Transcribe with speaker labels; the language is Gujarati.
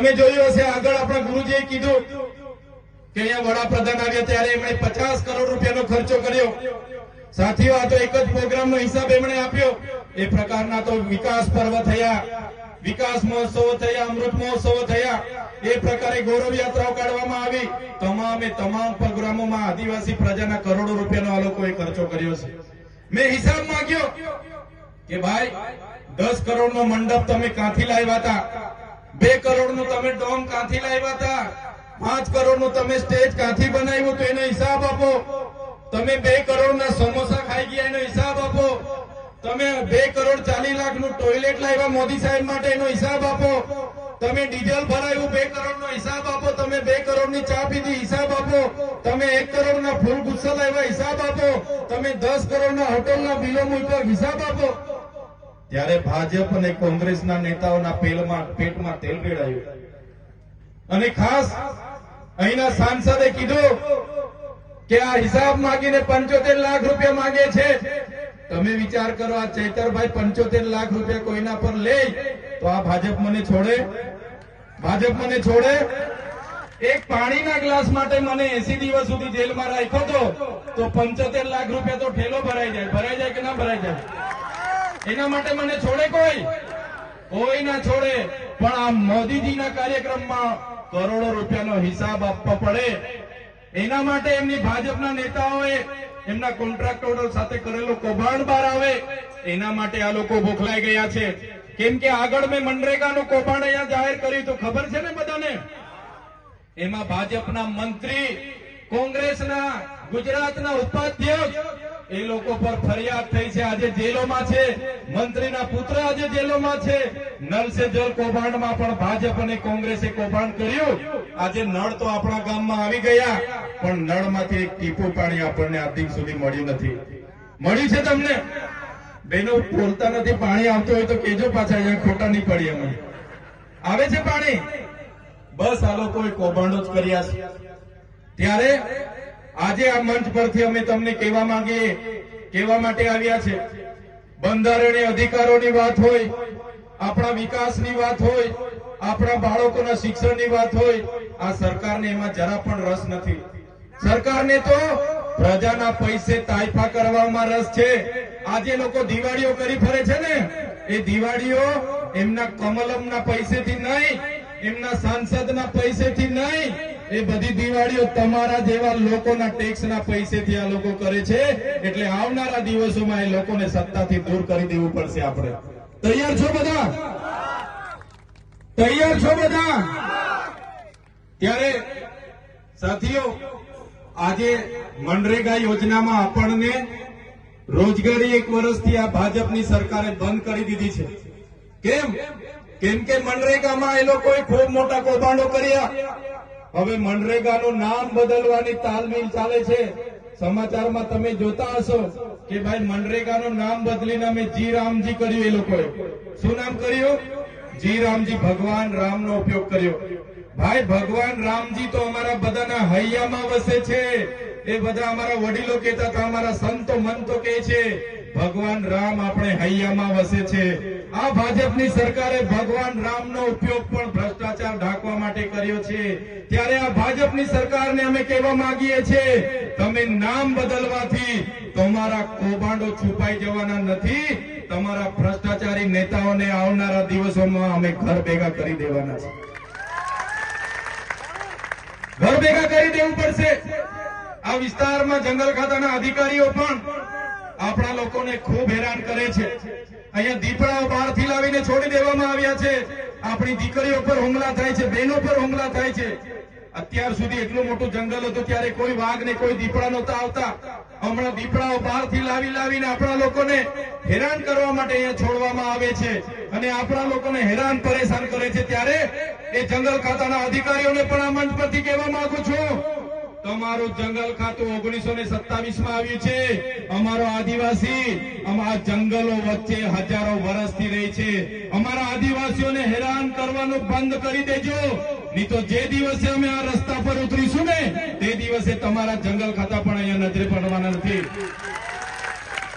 Speaker 1: તમે જોયું હશે આગળ આપણા ગુરુજીએ કીધું કે અહીંયા વડાપ્રધાન આવ્યા ત્યારે એમણે 50 કરોડ રૂપિયાનો ખર્ચો કર્યો। સાથીઓ, આ તો એક જ પ્રોગ્રામનો હિસાબ એમણે આપ્યો। એ પ્રકારના તો વિકાસ પર્વ થયા, વિકાસ મહોત્સવો થયા, અમૃત મહોત્સવો થયા, એ પ્રકારે ગૌરવ યાત્રાઓ કાઢવામાં આવી। તમામ પ્રોગ્રામોમાં આદિવાસી પ્રજાના કરોડો રૂપિયાનો આ લોકોએ ખર્ચો કર્યો છે। મેં હિસાબ માંગ્યો કે ભાઈ 10 કરોડનો મંડપ તમે ક્યાંથી લાવ્યા હતા, 2 કરોડનું તમે ડોમ ક્યાંથી લાવ્યા હતા, 5 કરોડનું તમે સ્ટેજ ક્યાંથી બનાવ્યું, તો એનો હિસાબ આપો। તમે 2 કરોડના સમોસા ખાઈ ગયા એનો હિસાબ આપો। તમે 2 કરોડ 40 લાખનું ટોયલેટ લાવ્યા મોદી સાહેબ માટે એનો હિસાબ આપો। તમે ડીઝલ ભરાયું 2 કરોડનો હિસાબ આપો। તમે 2 કરોડની ચા પીધી હિસાબ આપો। તમે 1 કરોડના ફૂલ ગુસ્સા લાવ્યા હિસાબ આપો। તમે 10 કરોડના હોટલના બિલો મૂક્યા હિસાબ આપો। ત્યારે ભાજપ અને કોંગ્રેસના નેતાઓના પેટમાં તેલ રેડાયું અને ખાસ અહીંના સાંસદે કીધું કે આ હિસાબ માંગીને 75 લાખ રૂપિયા માંગે છે। તમે વિચાર કરો, આ ચૈતરભાઈ 75 લાખ રૂપિયા કોઈના પર લે તો આ ભાજપ મને છોડે? ભાજપ મને છોડે? એક પાણીના ગ્લાસ માટે મને 80 દિવસ સુધી જેલમાં રાખ્યો તો 75 લાખ રૂપિયા તો ઠેલો ભરાઈ જાય કે ના ભરાઈ જાય? એના માટે મને છોડે કોઈ ના છોડે। પણ આ મોદીજીના કાર્યક્રમમાં કરોડો રૂપિયાનો હિસાબ આપવો પડે, એના માટે એમની ભાજપના નેતાઓએ એમના કોન્ટ્રાક્ટરો સાથે કરેલો કૌભાંડ બહાર આવે, એના માટે આ લોકો બોખલાઈ ગયા છે। કેમ કે આગળ મેં મનરેગાનું કૌભાંડ અહીંયા જાહેર કર્યું તો ખબર છે ને બધાને? એમાં ભાજપના મંત્રી, કોંગ્રેસના ગુજરાતના ઉપાધ્યક્ષ, એ લોકો પર ફરિયાદ થઈ છે, આજે જેલોમાં છે। મંત્રીના પુત્ર આજે જેલોમાં છે। નળ સે જલ કૌભાંડમાં પણ ભાજપ અને કોંગ્રેસે કૌભાંડ કર્યું। આજે નળ તો આપણા ગામમાં આવી ગયા, પણ નળમાંથી એક ટીપું પાણી આપણને આજ દિન સુધી મળ્યું નથી। મળ્યું છે તમને? બહેનો બોલતા નથી, પાણી આવતું હોય તો કેજો પાછા, અહીંયા ખોટા નહીં પડી અમે। આવે છે પાણી? બસ આ લોકોએ કૌભાંડો જ કર્યા છે। ત્યારે આજે આ મંચ પરથી અમે તમને કહેવા માટે આવ્યા છે, બંધારણીય અધિકારોની વાત હોય, આપણા વિકાસની વાત હોય, આપણા બાળકોના શિક્ષણની વાત હોય, આ સરકારને એમાં જરા પણ રસ નથી। સરકારને તો પ્રજાના પૈસે તાઇફા કરવામાં રસ છે। આજે લોકો દિવાળીઓ કરી ફરે છે ને, એ દિવાળીઓ એમના કમલમના પૈસેથી નહીં, એમના સાંસદના પૈસેથી નહીં, એ બધી દિવાળીઓ તમારા જેવા લોકોના ટેક્સના પૈસેથી આ લોકો કરે છે। એટલે આવનારા દિવસોમાં એ લોકોને સત્તાથી દૂર કરી દેવું પડશે। આપણે તૈયાર છો બધા? તૈયાર છો બધા? ત્યારે સાથીઓ, આજે મનરેગા યોજનામાં આપણને રોજગારી 1 વર્ષથી આ ભાજપની સરકારે બંધ કરી દીધી છે। કેમ કે મનરેગામાં એ લોકોએ ખૂબ મોટા કૌભાંડો કર્યા। હવે મનરેગાનું નામ બદલવાની તાલમીલ ચાલે છે। સમાચારમાં તમે જોતા હશો કે ભાઈ મનરેગાનું નામ બદલીને અમે જી રામજી કર્યું। એ લોકોએ શું નામ કર્યું? જી રામજી। ભગવાન રામનો ઉપયોગ કર્યો। ભાઈ ભગવાન રામજી તો અમારા બધાના હૈયામાં વસે છે। એ બધા અમારા વડીલો કહેતા હતા, અમારા સંતો મંતો કહે છે ભગવાન રામ આપણે હૈયામાં વસે છે। આ ભાજપની સરકારે ભગવાન રામનો ઉપયોગ પણ ભ્રષ્ટાચાર ઢાંકવા માટે કર્યો છે। ત્યારે આ ભાજપની સરકારને અમે કહેવા માંગીએ છીએ, તમે નામ બદલવાથી તમારા કૌભાંડો છુપાઈ જવાના નથી। તમારા ભ્રષ્ટાચારી નેતાઓને આવનારા દિવસોમાં અમે ઘર ભેગા કરી દેવાના છે। ઘર ભેગા કરી દેવું પડશે। આ વિસ્તારમાં જંગલ ખાતાના અધિકારીઓ પણ આપણા લોકોને ખૂબ હેરાન કરે છે। અહીંયા દીપડાઓ બહારથી લાવીને છોડી દેવામાં આવ્યા છે। આપણી દીકરીઓ પર હુમલા થાય છે, બહેનો પર હુમલા થાય છે। અત્યાર સુધી એટલું મોટું જંગલ હતું ત્યારે કોઈ વાઘ ને કોઈ દીપડા નહોતા આવતા। હમણાં દીપડાઓ બહારથી લાવીને આપણા લોકોને હેરાન કરવા માટે અહીંયા છોડવામાં આવે છે અને આપણા લોકોને હેરાન પરેશાન કરે છે। ત્યારે એ જંગલ ખાતાના અધિકારીઓને પણ આ મંચ પરથી કહેવા માંગુ છું, તમારું જંગલ ખાતું 1927માં આવ્યું છે। અમારો આદિવાસી અમારા જંગલો વચ્ચે હજારો વર્ષથી રહે છે। અમારા આદિવાસીઓને હેરાન કરવાનું બંધ કરી દેજો, નહીં તો જે દિવસે અમે આ રસ્તા પર ઉતરીશું ને તે દિવસે તમારા જંગલ ખાતા પણ અહીંયા નજરે પડવાના નથી।